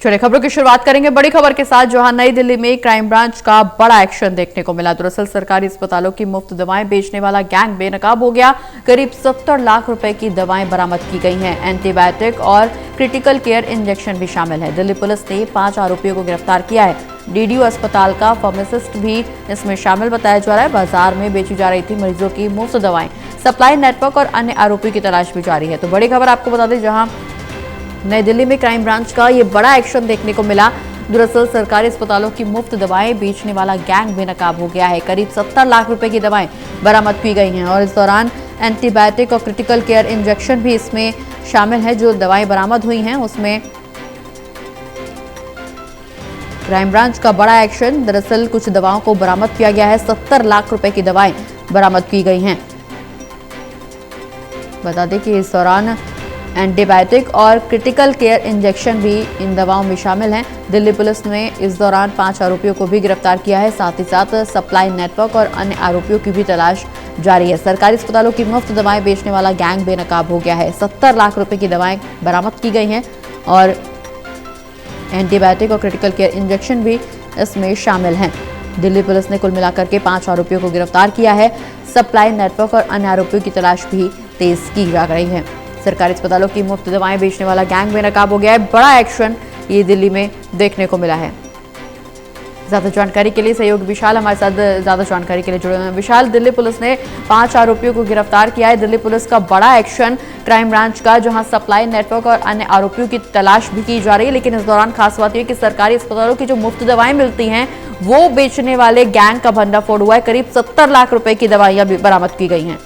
चलिए खबरों की शुरुआत करेंगे बड़ी खबर के साथ, जहां नई दिल्ली में क्राइम ब्रांच का बड़ा एक्शन देखने को मिला। दरअसल सरकारी अस्पतालों की मुफ्त दवाएं बेचने वाला गैंग बेनकाब हो गया। करीब 70 लाख रुपए की दवाएं बरामद की गई हैं। एंटीबायोटिक और क्रिटिकल केयर इंजेक्शन भी शामिल है। दिल्ली पुलिस ने 5 आरोपियों को गिरफ्तार किया है। डीडीओ अस्पताल का फार्मासिस्ट भी इसमें शामिल बताया जा रहा है। बाजार में बेची जा रही थी मरीजों की मुफ्त दवाएं। सप्लाई नेटवर्क और अन्य आरोपियों की तलाश भी जारी है। तो बड़ी खबर आपको बता दें, जहां नई दिल्ली में क्राइम ब्रांच का ये बड़ा एक्शन देखने को मिला। दरअसल सरकारी अस्पतालों की मुफ्त दवाएं बेचने वाला गैंग बेनकाब हो गया है। करीब 70 लाख रुपए की दवाएं बरामद की गई हैं और इस दौरान एंटीबायोटिक और क्रिटिकल केयर इंजेक्शन भी इसमें शामिल है। जो दवाएं बरामद हुई हैं उसमें क्राइम ब्रांच का बड़ा एक्शन। दरअसल कुछ दवाओं को बरामद किया गया है। 70 लाख रुपए की दवाएं बरामद की गई हैं। बता दें कि इस दौरान एंटीबायोटिक और क्रिटिकल केयर इंजेक्शन भी इन दवाओं में शामिल हैं। दिल्ली पुलिस ने इस दौरान 5 आरोपियों को भी गिरफ्तार किया है। साथ ही साथ सप्लाई नेटवर्क और अन्य आरोपियों की भी तलाश जारी है। सरकारी अस्पतालों की मुफ्त दवाएं बेचने वाला गैंग बेनकाब हो गया है। 70 लाख रुपए की दवाएं बरामद की गई हैं और एंटीबायोटिक और क्रिटिकल केयर इंजेक्शन भी इसमें शामिल हैं। दिल्ली पुलिस ने कुल मिलाकर के 5 आरोपियों को गिरफ्तार किया है। सप्लाई नेटवर्क और अन्य आरोपियों की तलाश भी तेज की जा रही है। सरकारी अस्पतालों की मुफ्त दवाएं बेचने वाला गैंग बेनकाब हो गया है। बड़ा एक्शन ये दिल्ली में देखने को मिला है। ज्यादा जानकारी के लिए सहयोगी विशाल हमारे साथ ज्यादा जानकारी के लिए जुड़े हुए हैं। विशाल, दिल्ली पुलिस ने 5 आरोपियों को गिरफ्तार किया है। दिल्ली पुलिस का बड़ा एक्शन क्राइम ब्रांच का, जहां सप्लाई नेटवर्क और अन्य आरोपियों की तलाश भी की जा रही है। लेकिन इस दौरान खास बात यह कि सरकारी अस्पतालों की जो मुफ्त दवाएं मिलती हैं वो बेचने वाले गैंग का भंडाफोड़ हुआ है। करीब 70 लाख रुपए की दवाइयां भी बरामद की गई हैं।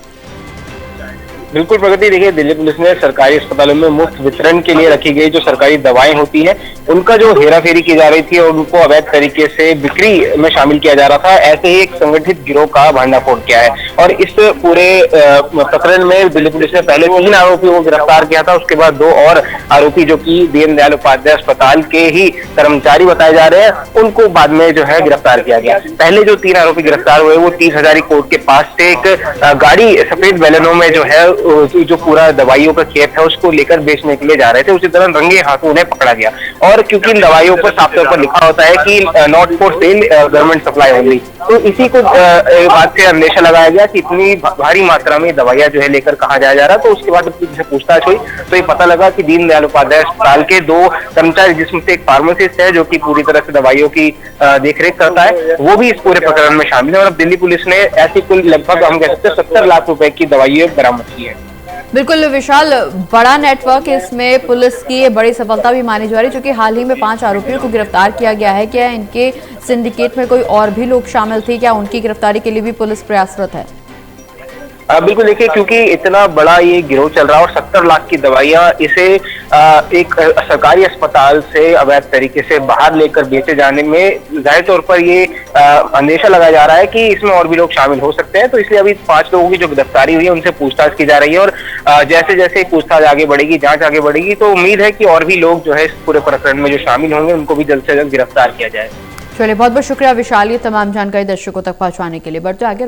बिल्कुल प्रगति, देखिए दिल्ली पुलिस ने सरकारी अस्पतालों में मुफ्त वितरण के लिए रखी गई जो सरकारी दवाएं होती हैं उनका जो हेराफेरी की जा रही थी और उनको अवैध तरीके से बिक्री में शामिल किया जा रहा था, ऐसे ही एक संगठित गिरोह का भंडाफोड़ किया है। और इस पूरे प्रकरण में दिल्ली पुलिस ने पहले 3 आरोपियों को गिरफ्तार किया था। उसके बाद 2 और आरोपी जो कि दीनदयाल उपाध्याय अस्पताल के ही कर्मचारी बताए जा रहे हैं, उनको बाद में जो है गिरफ्तार किया गया। पहले जो 3 आरोपी गिरफ्तार हुए वो 30 हजारी कोर्ट के पास से एक गाड़ी सफेद बैलनों में जो है जो पूरा दवाइयों का खेत है उसको लेकर बेचने के लिए जा रहे थे। उसी तरह रंगे हाथों उन्हें पकड़ा गया। और क्योंकि इन दवाइयों पर साफ तौर पर लिखा होता है कि not for sale, government supply only, तो इसी को बात से अंदेशा लगाया गया कि इतनी भारी मात्रा में दवाइयां जो है लेकर कहाँ जाया जा रहा। तो उसके बाद से पूछताछ हुई तो ये पता लगा कि दीनदयाल उपाध्याय अस्पताल के 2 कर्मचारी, जिसमें से एक फार्मासिस्ट है जो कि पूरी तरह से दवाइयों की देखरेख करता है, वो भी इस पूरे प्रकरण में शामिल है। और अब दिल्ली पुलिस ने ऐसी कुल लगभग हम कह सकते हैं 70 लाख रुपए की दवाइयां बरामद की है। बिल्कुल विशाल, बड़ा नेटवर्क, इसमें पुलिस की ये बड़ी सफलता भी मानी जा रही है, क्योंकि हाल ही में 5 आरोपियों को गिरफ्तार किया गया है। क्या इनके सिंडिकेट में कोई और भी लोग शामिल थे? क्या उनकी गिरफ्तारी के लिए भी पुलिस प्रयासरत है? बिल्कुल, देखिए क्योंकि इतना बड़ा ये गिरोह चल रहा है और 70 लाख की दवाइयां इसे एक सरकारी अस्पताल से अवैध तरीके से बाहर लेकर बेचे जाने में जाहिर तौर पर ये अंदेशा लगाया जा रहा है कि इसमें और भी लोग शामिल हो सकते हैं। तो इसलिए अभी 5 लोगों की जो गिरफ्तारी हुई है उनसे पूछताछ की जा रही है। और जैसे जैसे पूछताछ आगे बढ़ेगी, जांच आगे बढ़ेगी, तो उम्मीद है कि और भी लोग जो है इस पूरे प्रकरण में जो शामिल होंगे उनको भी जल्द से जल्द गिरफ्तार किया जाए। चलिए, बहुत बहुत शुक्रिया विशाल, ये तमाम जानकारी दर्शकों तक पहुंचाने के लिए। बढ़ते आगे।